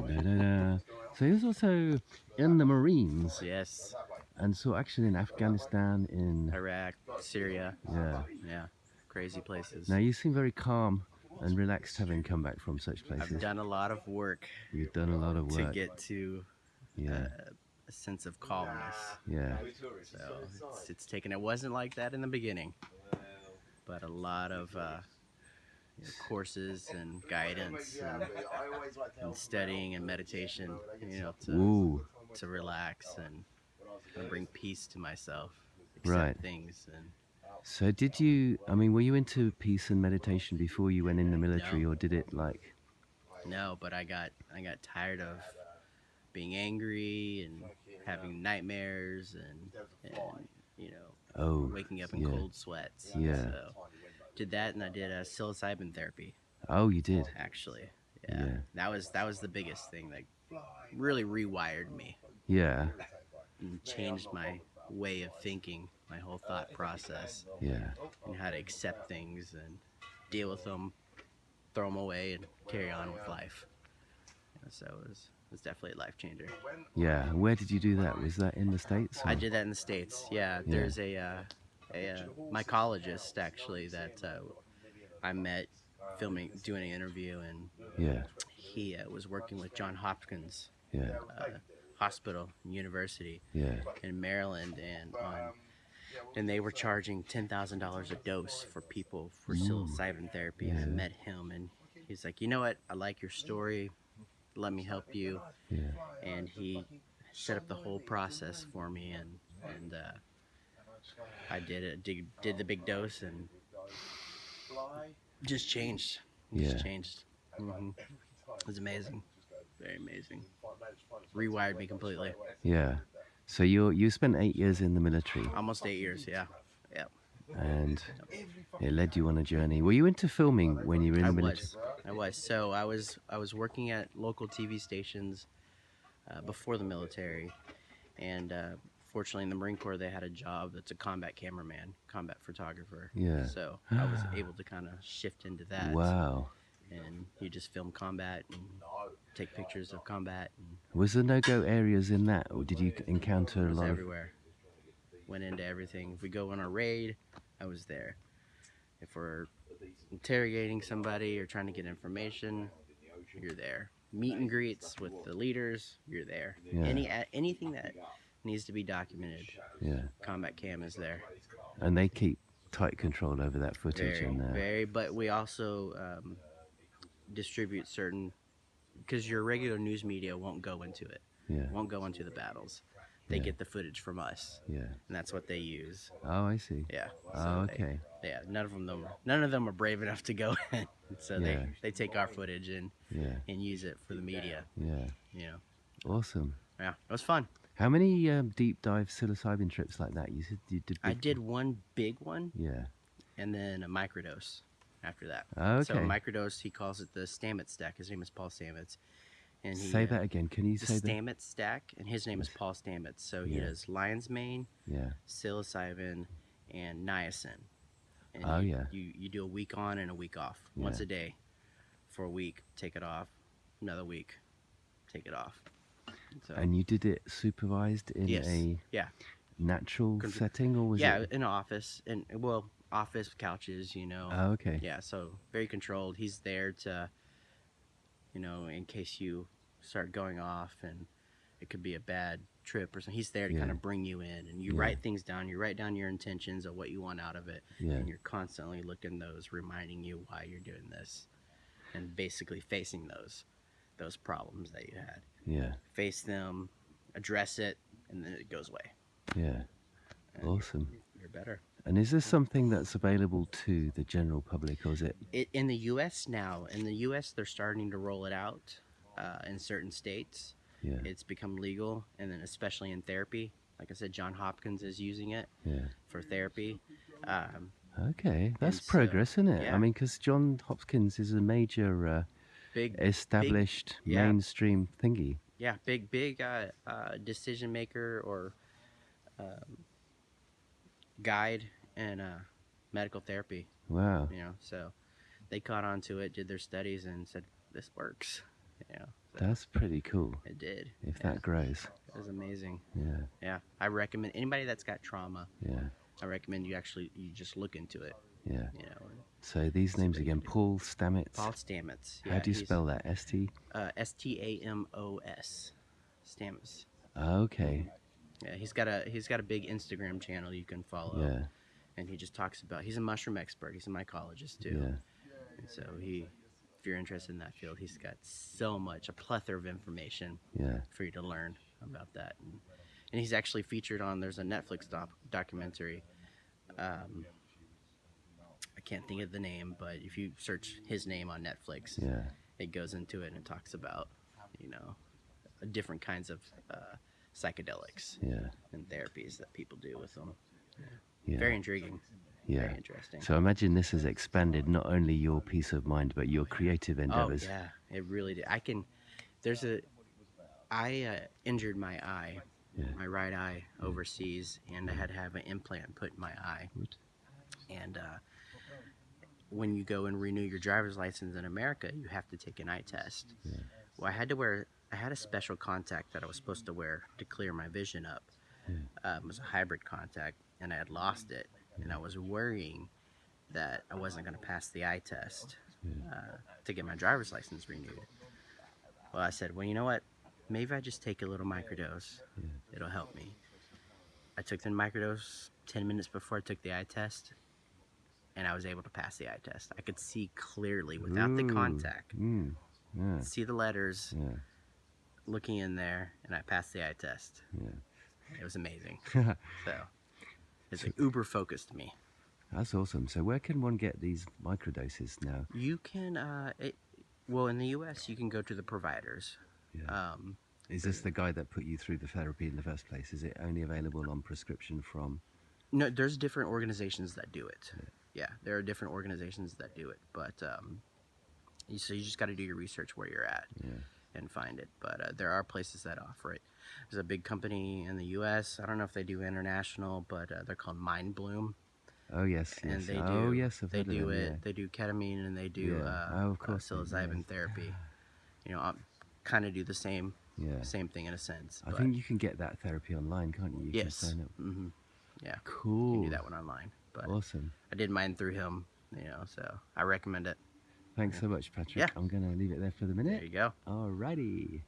Da-da-da. So he was also in the Marines, Yes. and so actually in Afghanistan, in Iraq, Syria. yeah. Yeah. Crazy places. Now you seem very calm and relaxed having come back from such I've places. done a lot of work You've done a lot of to work. get to Yeah, a sense of calmness. yeah, So it's taken. It wasn't like that in the beginning, but a lot of courses and guidance and studying and meditation, Ooh, to relax and bring peace to myself, right. accept things, and So did you, I mean, were you into peace and meditation before you went in the military, no, or did it like, no. But I got tired of being angry and having nightmares and oh, waking up in yeah, cold sweats. yeah. So did that, and I did psilocybin therapy. Oh, you did? Actually, yeah, Yeah, that was the biggest thing that really rewired me yeah, and changed my way of thinking, my whole thought process, yeah. and how to accept things and deal with them, throw them away, and carry on with life. So it was definitely a life changer. Yeah, where did you do that? Was that in the States? I Or? did that in the States. Yeah, Yeah, there's a mycologist actually that I met doing an interview, and yeah, he was working with John Hopkins yeah, Hospital and University yeah. in Maryland, and they were charging $10,000 a dose for people for Ooh, psilocybin therapy. And I yeah, met him, and he's like, you know what? I like your story. Let me help you. yeah. And he set up the whole process for me, and I did it. Did the big dose, and just changed. Just Yeah, changed. It was amazing. Very amazing. Rewired me completely. yeah. So you spent 8 years in the military, Almost 8 years. Yeah. Yeah. and it led you on a journey. Were you into filming when you were in I the military? was. I was. So I was working at local TV stations before the military, and fortunately in the Marine Corps they had a job that's a combat cameraman, combat photographer. Yeah. So I was able to kind of shift into that, Wow. and you just film combat and take pictures of combat. And Was there no-go areas in that, or did you encounter it a was lot of? everywhere. Went into everything. If we go on a raid, I was there. If we're interrogating somebody or trying to get information, you're there. Meet and greets with the leaders, you're there. Yeah. Anything that needs to be documented, Yeah. combat cam is there. And they keep tight control over that footage, Very, and very. But we also distribute certain, because your regular news media won't go into it, yeah, won't go into the battles. They Yeah. get the footage from us, yeah. and that's what they use. Oh, I see. Yeah. Oh, So okay. yeah, none of them are brave enough to go in. So Yeah. they take our footage and Yeah. use it for the media. Yeah. You know. Awesome. Yeah, it was fun. How many deep dive psilocybin trips like that? You said you did. I did one big one Yeah. and then a microdose after that. Oh, So a okay. microdose, he calls it the Stamets stack. His name is Paul Stamets. And he, Say that again. Can you the say that? Stamets stack, and his name is Paul Stamets. So he Yeah. does lion's mane, Yeah. psilocybin, and niacin. And Oh, yeah. you do a week on and a week off, once Yeah. a day for a week. Take it off. Another week, take it off. So And you did it supervised in yes, a yeah, natural setting, or was yeah, it? in an office, and well, office couches, you know. Oh, okay. Yeah, so very controlled. He's there to, in case you start going off and it could be a bad trip or something. He's there to Yeah. kind of bring you in, and you Yeah. write things down. You write down your intentions of what you want out of it, Yeah. and you're constantly looking those, reminding you why you're doing this, and basically facing those problems that you had. Yeah. Face them, address it, and then it goes away. Yeah. And Awesome. You're better. And is this something that's available to the general public, or is it? In the U.S. now, they're starting to roll it out in certain states. Yeah. It's become legal, and then especially in therapy. Like I said, John Hopkins is using it Yeah. for therapy. Okay, that's And so- progress, isn't it? yeah. I mean, because John Hopkins is a major Big, established yeah. mainstream thingy. yeah, big decision maker or guide in medical therapy. Wow. So they caught on to it, did their studies, and said this works. So That's pretty cool. It did. If Yeah, that grows. it was amazing. Yeah. Yeah, I recommend anybody that's got trauma. Yeah. I recommend you just look into it. Yeah. You know, and So these see names what you again: can do. Paul Stamets. Paul Stamets. How Yeah, do you he's spell that? S-T? Stamos. Stamets. Okay. Yeah, he's got a big Instagram channel you can follow, Yeah. and he just talks about. He's a mushroom expert. He's a mycologist too, Yeah. and so if you're interested in that field, he's got a plethora of information Yeah. for you to learn about that. And he's actually featured on. There's a Netflix documentary. I can't think of the name, but if you search his name on Netflix, Yeah. it goes into it and it talks about, you know, different kinds of psychedelics Yeah. and therapies that people do with them. Yeah. Very intriguing. Yeah. Very interesting. So imagine this has expanded not only your peace of mind, but your creative endeavors. Oh yeah, it really did. I injured my eye, my right eye overseas, and I had to have an implant put in my eye. And when you go and renew your driver's license in America, you have to take an eye test. Yeah. Well, I had a special contact that I was supposed to wear to clear my vision up. It was a hybrid contact, and I had lost it, and I was worrying that I wasn't going to pass the eye test to get my driver's license renewed. Well, I said, well, you know what? Maybe if I just take a little microdose, it'll help me. I took the microdose 10 minutes before I took the eye test, and I was able to pass the eye test. I could see clearly without the contact, Yeah. see the letters, Yeah. looking in there, and I passed the eye test. Yeah. It was amazing. So it's like uber focused me. That's awesome. So where can one get these microdoses now? You can, well, in the U.S., you can go to the providers. Yeah. Is this the guy that put you through the therapy in the first place? Is it only available on prescription from? No, there's different organizations that do it. Yeah, there are different organizations that do it, but so you just got to do your research where you're at and find it. But there are places that offer it. There's a big company in the U.S. I don't know if they do international, but they're called Mind Bloom. Oh yes, And yes. they do, oh yes, I've they heard of do them, it. yeah. They do ketamine and they do Oh, of course, psilocybin yes. therapy. You know, kind of do the same thing in a sense. I think you can get that therapy online, can't you? You can Yes. sign up. Mm-hmm. Yeah. Cool. You can do that one online. But awesome. I did mine through him. You know, so I recommend it. Thanks so much, Patrick. Yeah. I'm gonna leave it there for the minute. There you go. Alrighty.